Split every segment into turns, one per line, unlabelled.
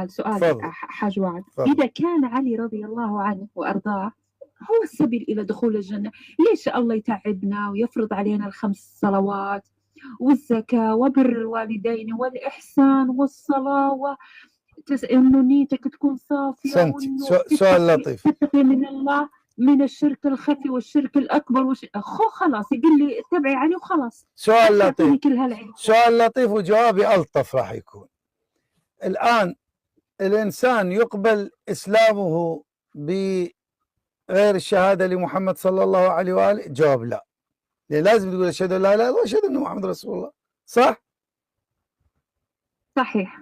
سؤال
تفضل.
حاج وعد،
تفضل.
إذا كان علي رضي الله عنه وأرضاه هو السبيل إلى دخول الجنة، ليش الله يتعبنا ويفرض علينا الخمس صلوات والزكاة وبر الوالدين والإحسان والصلاة إنه نيتك تكون صافية
سنتي
وإنه
سؤال لطيف.
تتقي من الله من الشرك الخفي والشرك الأكبر خلاص يقول لي اتبعي علي وخلاص.
سؤال لطيف،
كل هالعلم.
سؤال لطيف وجوابي ألطف راح يكون. الآن الإنسان يقبل إسلامه بغير الشهادة لمحمد صلى الله عليه وآله؟ جواب لا. لازم تقول أشهد أن لا إله إلا الله وأشهد أن محمد رسول الله، صح؟
صحيح.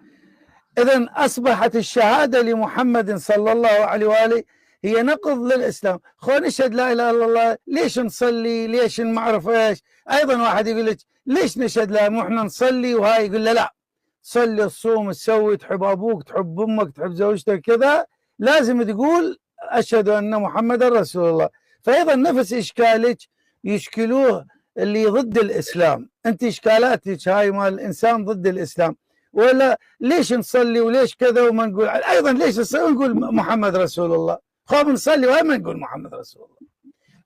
إذن أصبحت الشهادة لمحمد صلى الله عليه وآله هي نقض للإسلام. خو نشهد لا إله إلا الله، ليش نصلي؟ ليش ما أعرف إيش؟ أيضا واحد يقول لك ليش نشهد لا مو إحنا نصلي؟ وهاي يقول له لا، صلي تصوم تسوي، تحب أبوك تحب أمك تحب زوجتك كذا، لازم تقول أشهد أن محمد رسول الله. فأيضا نفس إشكالك يشكلوه اللي ضد الإسلام. أنت إشكالاتك هاي مال الإنسان ضد الإسلام، ولا ليش نصلي وليش كذا وما نقول ايضا ليش نصلي ونقول محمد رسول الله؟ خاب نصلي وما نقول محمد رسول الله.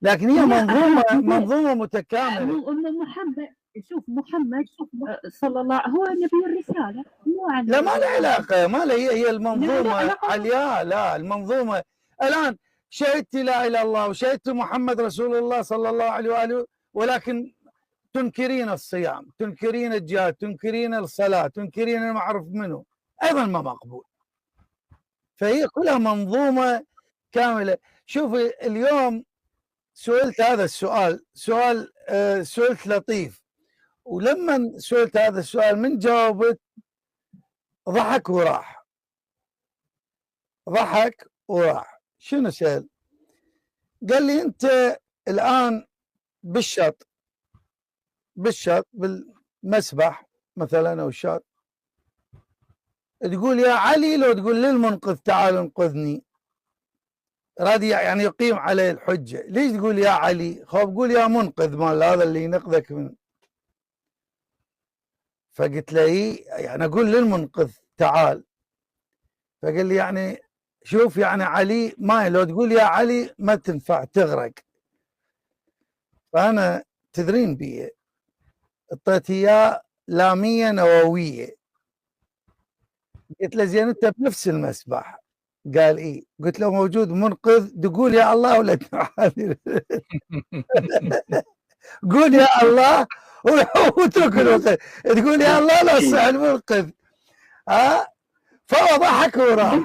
لكن هي منظومه متكامله.
محمد شوف صلى الله هو نبي الرساله،
لا ما له علاقه، ما له، هي المنظومه علياء. لا المنظومه الان شهدت لا اله الا الله وشهدت محمد رسول الله صلى الله عليه واله، ولكن تنكرين الصيام، تنكرين الجهاد، تنكرين الصلاة، تنكرين المعروف منه، أيضا ما مقبول. فهي كلها منظومة كاملة. شوفي اليوم سئلت هذا السؤال، سئلت لطيف، ولما سئلت هذا السؤال من جاوبت ضحك وراح. شنو سأل؟ قال لي أنت الآن بالشط بالمسبح مثلا او الشاط، تقول يا علي لو تقول للمنقذ تعال انقذني؟ راد يعني يقيم عليه الحجه. ليش تقول يا علي؟ خوف قول يا منقذ مال هذا اللي ينقذك من. فقلت له يعني اقول للمنقذ تعال. فقال لي يعني شوف يعني علي ما لو تقول يا علي ما تنفع تغرق. فانا تدرين بيه اعطيت اياه لاميه نوويه. قلت له زين انت بنفس المسبح؟ قال ايه. قلت له موجود منقذ تقول يا الله ولا قول يا الله واترك الوقت تقول يا الله لا صح المنقذ. فهو ضحك وراح.